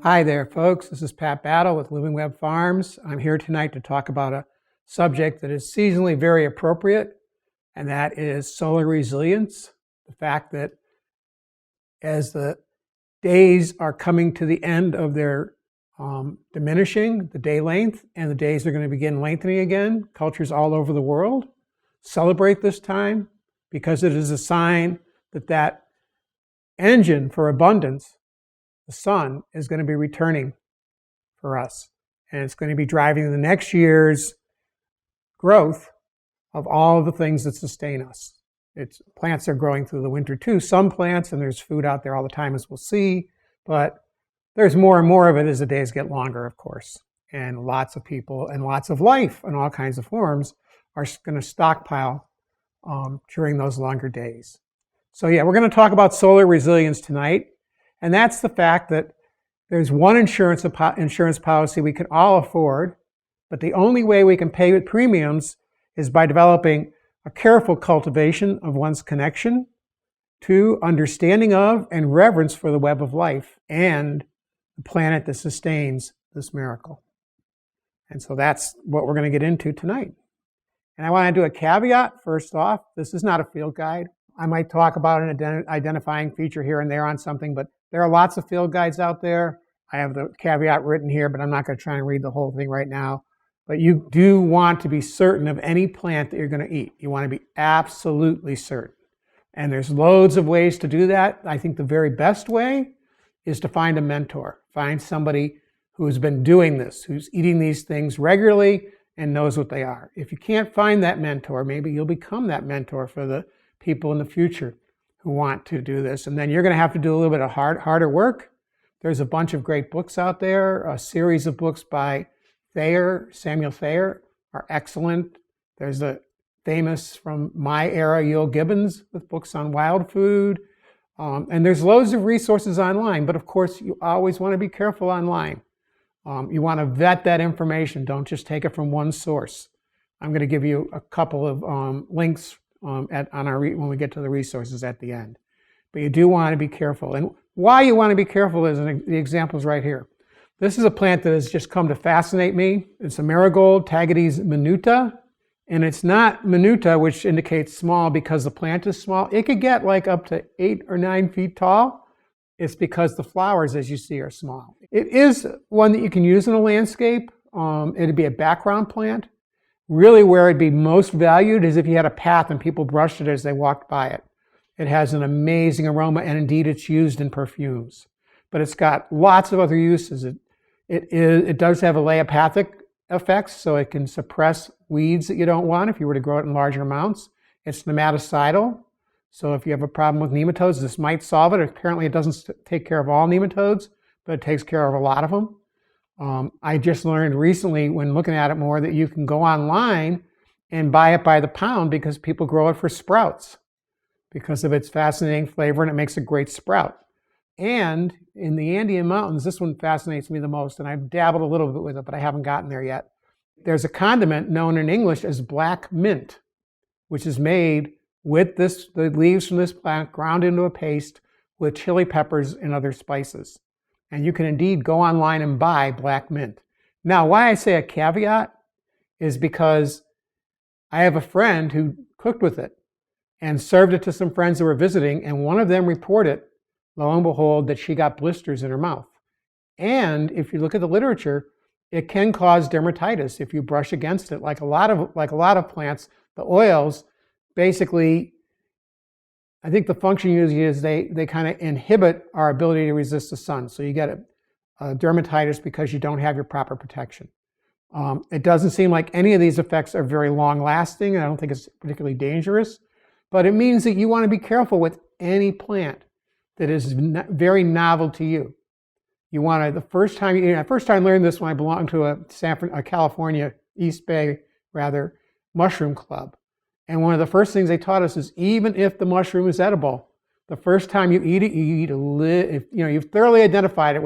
Hi there, folks. This is Pat Battle with Living Web Farms. I'm here tonight to talk about a subject that is seasonally very appropriate, and that is solar resilience. The fact that as the days are coming to the end of their diminishing, the day length, and the days are going to begin lengthening again, cultures all over the world celebrate this time because it is a sign that that engine for abundance, the sun, is going to be returning for us. And it's going to be driving the next year's growth of all of the things that sustain us. Plants are growing through the winter too. Some plants, and there's food out there all the time, as we'll see, but there's more and more of it as the days get longer, of course. And lots of people and lots of life in all kinds of forms are going to stockpile during those longer days. So yeah, we're going to talk about solar resilience tonight. And that's the fact that there's one insurance policy we can all afford, but the only way we can pay with premiums is by developing a careful cultivation of one's connection to, understanding of, and reverence for the web of life and the planet that sustains this miracle. And so that's what we're going to get into tonight. And I want to do a caveat first off. This is not a field guide. I might talk about an identifying feature here and there on something, but there are lots of field guides out there. I have the caveat written here, but I'm not going to try and read the whole thing right now. But you do want to be certain of any plant that you're going to eat. You want to be absolutely certain. And there's loads of ways to do that. I think the very best way is to find a mentor. Find somebody who's been doing this, who's eating these things regularly and knows what they are. If you can't find that mentor, maybe you'll become that mentor for the people in the future who want to do this. And then you're going to have to do a little bit of harder work. There's a bunch of great books out there. A series of books by Samuel Thayer are excellent. There's a famous from my era, Yule Gibbons, with books on wild food. And there's loads of resources online. But of course, you always want to be careful online. You want to vet that information. Don't just take it from one source. I'm going to give you a couple of links when we get to the resources at the end. But you do want to be careful. And why you want to be careful is the examples right here. This is a plant that has just come to fascinate me. It's a marigold, Tagetes minuta. And it's not minuta, which indicates small because the plant is small. It could get like up to 8 or 9 feet tall. It's because the flowers, as you see, are small. It is one that you can use in a landscape. It'd be a background plant. Really where it'd be most valued is if you had a path and people brushed it as they walked by it. It has an amazing aroma, and indeed it's used in perfumes. But it's got lots of other uses. It does have allelopathic effects, so it can suppress weeds that you don't want if you were to grow it in larger amounts. It's nematocidal, so if you have a problem with nematodes, this might solve it. Apparently it doesn't take care of all nematodes, but it takes care of a lot of them. I just learned recently when looking at it more that you can go online and buy it by the pound because people grow it for sprouts because of its fascinating flavor, and it makes a great sprout. And in the Andean Mountains, this one fascinates me the most, and I've dabbled a little bit with it, but I haven't gotten there yet. There's a condiment known in English as black mint, which is made with the leaves from this plant ground into a paste with chili peppers and other spices. And you can indeed go online and buy black mint. Now, why I say a caveat is because I have a friend who cooked with it and served it to some friends who were visiting, and one of them reported, lo and behold, that she got blisters in her mouth. And if you look at the literature, it can cause dermatitis if you brush against it. Like a lot of plants, the oils basically, I think the function usually is they kind of inhibit our ability to resist the sun. So you get a dermatitis because you don't have your proper protection. It doesn't seem like any of these effects are very long lasting, and I don't think it's particularly dangerous. But it means that you want to be careful with any plant that is very novel to you. You want to, the first time I learned this when I belonged to a California, East Bay rather, mushroom club. And one of the first things they taught us is even if the mushroom is edible, the first time you eat it, you eat if you've thoroughly identified it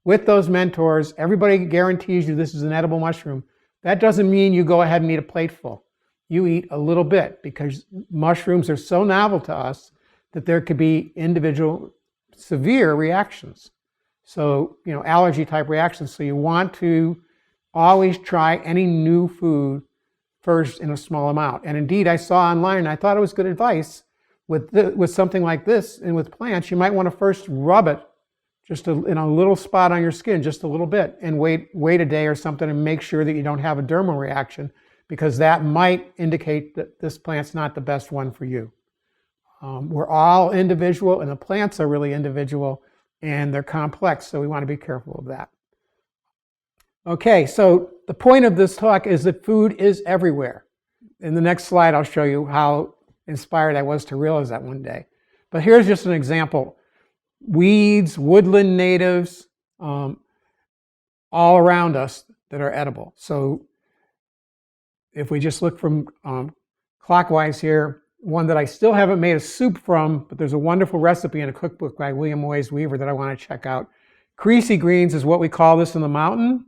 with those mentors, everybody guarantees you this is an edible mushroom. That doesn't mean you go ahead and eat a plateful. You eat a little bit because mushrooms are so novel to us that there could be individual severe reactions. So, allergy type reactions. So you want to always try any new food first in a small amount. And indeed, I saw online, and I thought it was good advice, with something like this and with plants, you might want to first rub it just in a little spot on your skin, just a little bit, and wait a day or something and make sure that you don't have a dermal reaction, because that might indicate that this plant's not the best one for you. We're all individual, and the plants are really individual, and they're complex, so we want to be careful of that. Okay, so the point of this talk is that food is everywhere. In the next slide, I'll show you how inspired I was to realize that one day. But here's just an example. Weeds, woodland natives, all around us that are edible. So if we just look from clockwise here, one that I still haven't made a soup from, but there's a wonderful recipe in a cookbook by William Moyes Weaver that I want to check out. Creasy greens is what we call this in the mountain,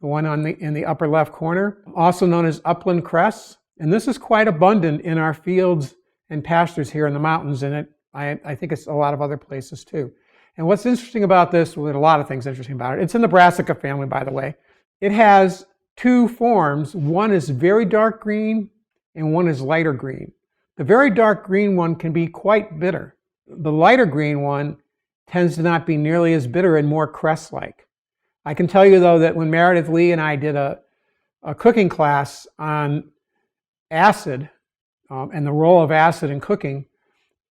the one in the upper left corner, also known as upland cress. And this is quite abundant in our fields and pastures here in the mountains, and I think it's a lot of other places too. And what's interesting about this, well, there are a lot of things interesting about it. It's in the Brassica family, by the way. It has two forms. One is very dark green and one is lighter green. The very dark green one can be quite bitter. The lighter green one tends to not be nearly as bitter and more cress-like. I can tell you, though, that when Meredith Lee and I did a cooking class on acid and the role of acid in cooking,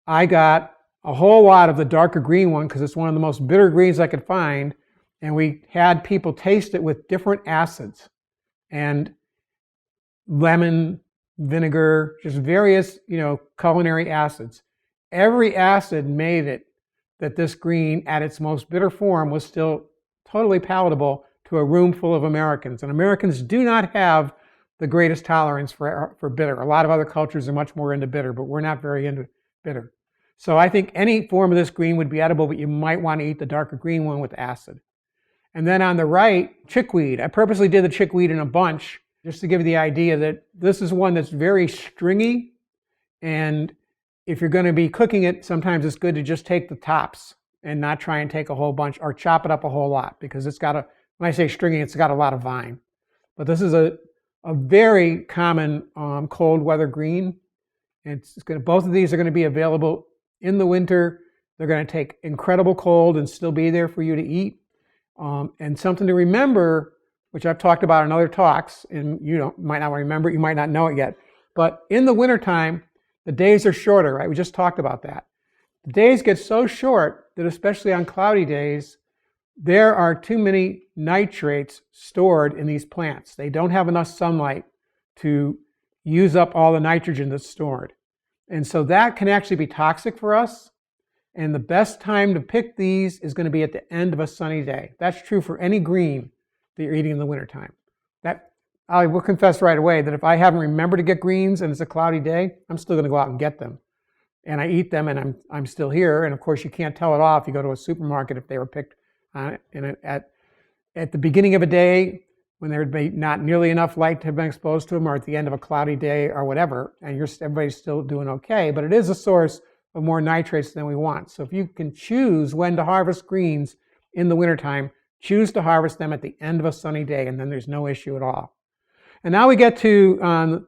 I got a whole lot of the darker green one because it's one of the most bitter greens I could find, and we had people taste it with different acids and lemon, vinegar, just various, culinary acids. Every acid made it that this green at its most bitter form was still totally palatable to a room full of Americans. And Americans do not have the greatest tolerance for bitter. A lot of other cultures are much more into bitter, but we're not very into bitter. So I think any form of this green would be edible, but you might want to eat the darker green one with acid. And then on the right, chickweed. I purposely did the chickweed in a bunch just to give you the idea that this is one that's very stringy. And if you're going to be cooking it, sometimes it's good to just take the tops and not try and take a whole bunch or chop it up a whole lot, because it's got when I say stringy, it's got a lot of vine. But this is a very common cold weather green. Both of these are going to be available in the winter. They're going to take incredible cold and still be there for you to eat. And something to remember, which I've talked about in other talks, and you might not remember it, you might not know it yet, but in the wintertime, the days are shorter, right? We just talked about that. The days get so short that especially on cloudy days, there are too many nitrates stored in these plants. They don't have enough sunlight to use up all the nitrogen that's stored. And so that can actually be toxic for us. And the best time to pick these is going to be at the end of a sunny day. That's true for any green that you're eating in the wintertime. I will confess right away that if I haven't remembered to get greens and it's a cloudy day, I'm still going to go out and get them. And I eat them, and I'm still here. And of course, you can't tell it off. You go to a supermarket if they were picked at the beginning of a day when there would be not nearly enough light to have been exposed to them, or at the end of a cloudy day or whatever, and everybody's still doing okay. But it is a source of more nitrates than we want. So if you can choose when to harvest greens in the wintertime, choose to harvest them at the end of a sunny day, and then there's no issue at all. And now we get to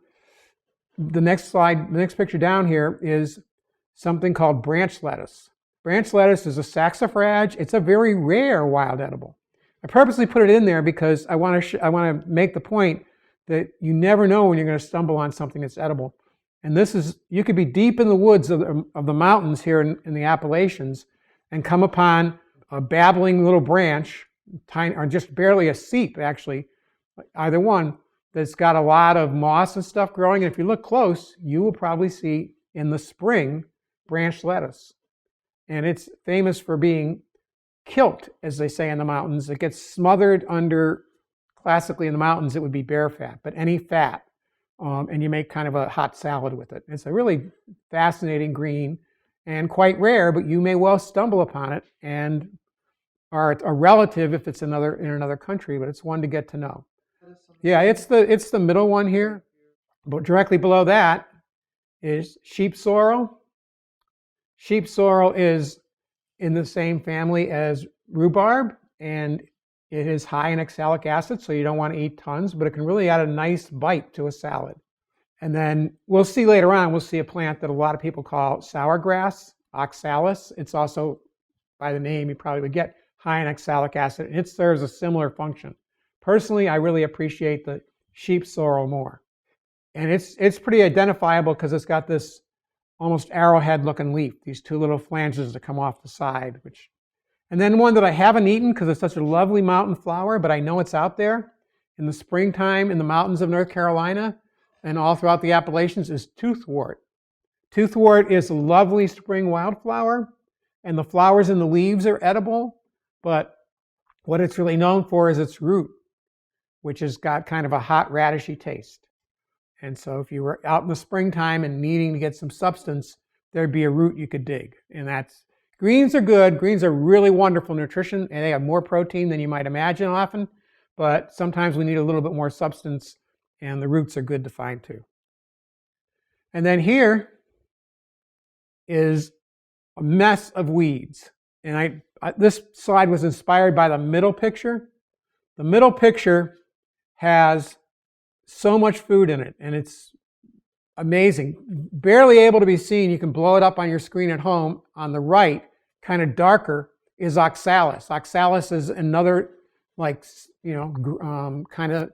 the next slide. The next picture down here is something called branch lettuce. Branch lettuce is a saxifrage. It's a very rare wild edible. I purposely put it in there because I want to make the point that you never know when you're going to stumble on something that's edible. And you could be deep in the woods of the mountains here in the Appalachians and come upon a babbling little branch, tiny, or just barely a seep actually, either one, that's got a lot of moss and stuff growing. And if you look close, you will probably see in the spring branch lettuce. And it's famous for being kilt, as they say in the mountains. It gets smothered under, classically in the mountains, it would be bear fat, but any fat. And you make kind of a hot salad with it. It's a really fascinating green and quite rare, but you may well stumble upon it and are a relative if it's in another country, but it's one to get to know. Yeah, it's the middle one here, but directly below that is sheep sorrel. Sheep sorrel is in the same family as rhubarb, and it is high in oxalic acid, so you don't want to eat tons, but it can really add a nice bite to a salad. And then we'll see later on, we'll see a plant that a lot of people call sour grass, oxalis. It's also, by the name, you probably would get high in oxalic acid, and it serves a similar function. Personally, I really appreciate the sheep sorrel more. And it's pretty identifiable because it's got this almost arrowhead looking leaf, these two little flanges that come off the side. And then one that I haven't eaten because it's such a lovely mountain flower, but I know it's out there in the springtime in the mountains of North Carolina and all throughout the Appalachians, is toothwort. Toothwort is a lovely spring wildflower, and the flowers and the leaves are edible, but what it's really known for is its root, which has got kind of a hot radishy taste. And so if you were out in the springtime and needing to get some substance, there'd be a root you could dig. And greens are good. Greens are really wonderful nutrition, and they have more protein than you might imagine often, but sometimes we need a little bit more substance, and the roots are good to find too. And then here is a mess of weeds. And this slide was inspired by the middle picture. The middle picture has so much food in it, and it's amazing. Barely able to be seen. You can blow it up on your screen at home. On the right, kind of darker, is oxalis. Oxalis is another, kind of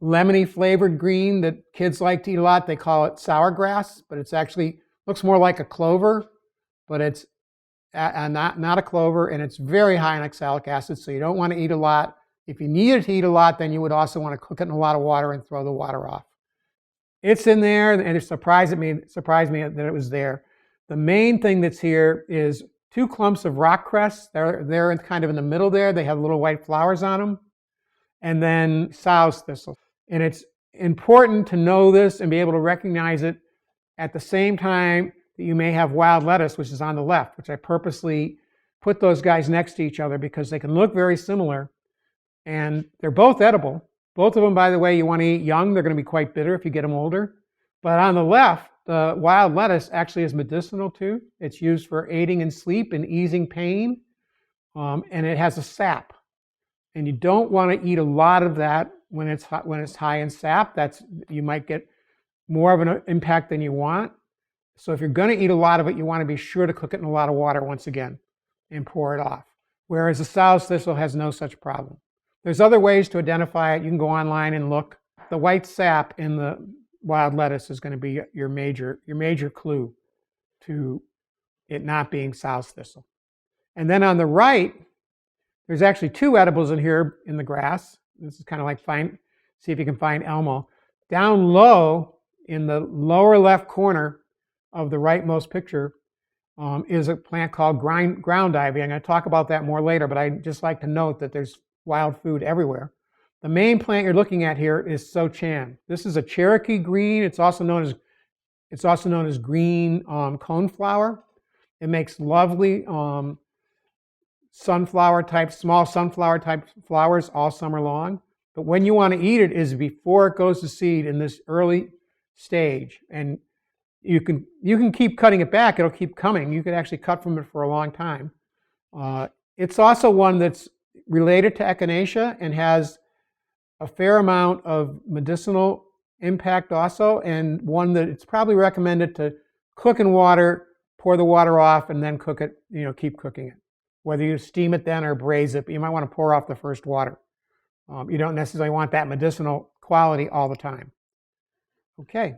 lemony flavored green that kids like to eat a lot. They call it sour grass, but it's actually looks more like a clover, but it's not a clover, and it's very high in oxalic acid, so you don't want to eat a lot. If you needed to eat a lot, then you would also want to cook it in a lot of water and throw the water off. It's in there, and it surprised me that it was there. The main thing that's here is 2 clumps of rock cress. They're kind of in the middle there. They have little white flowers on them. And then sow's thistle. And it's important to know this and be able to recognize it at the same time that you may have wild lettuce, which is on the left, which I purposely put those guys next to each other because they can look very similar. And they're both edible. Both of them, by the way, you want to eat young. They're going to be quite bitter if you get them older. But on the left, the wild lettuce actually is medicinal too. It's used for aiding in sleep and easing pain. And it has a sap. And you don't want to eat a lot of that when it's high in sap. You might get more of an impact than you want. So if you're going to eat a lot of it, you want to be sure to cook it in a lot of water once again and pour it off. Whereas the sow's thistle has no such problem. There's other ways to identify it. You can go online and look. The white sap in the wild lettuce is going to be your major clue to it not being sow's thistle. And then on the right, there's actually 2 edibles in here in the grass. This is kind of like see if you can find Elmo. Down low in the lower left corner of the rightmost picture is a plant called ground ivy. I'm going to talk about that more later, but I'd just like to note that there's wild food everywhere. The main plant you're looking at here is Sochan. This is a Cherokee green. It's also known as green coneflower. It makes lovely small sunflower type flowers all summer long. But when you want to eat it is before it goes to seed in this early stage. And you can keep cutting it back. It'll keep coming. You can actually cut from it for a long time. It's also one that's related to echinacea and has a fair amount of medicinal impact also, and one that it's probably recommended to cook in water, pour the water off, and then cook it, keep cooking it. Whether you steam it then or braise it, but you might want to pour off the first water. You don't necessarily want that medicinal quality all the time. Okay.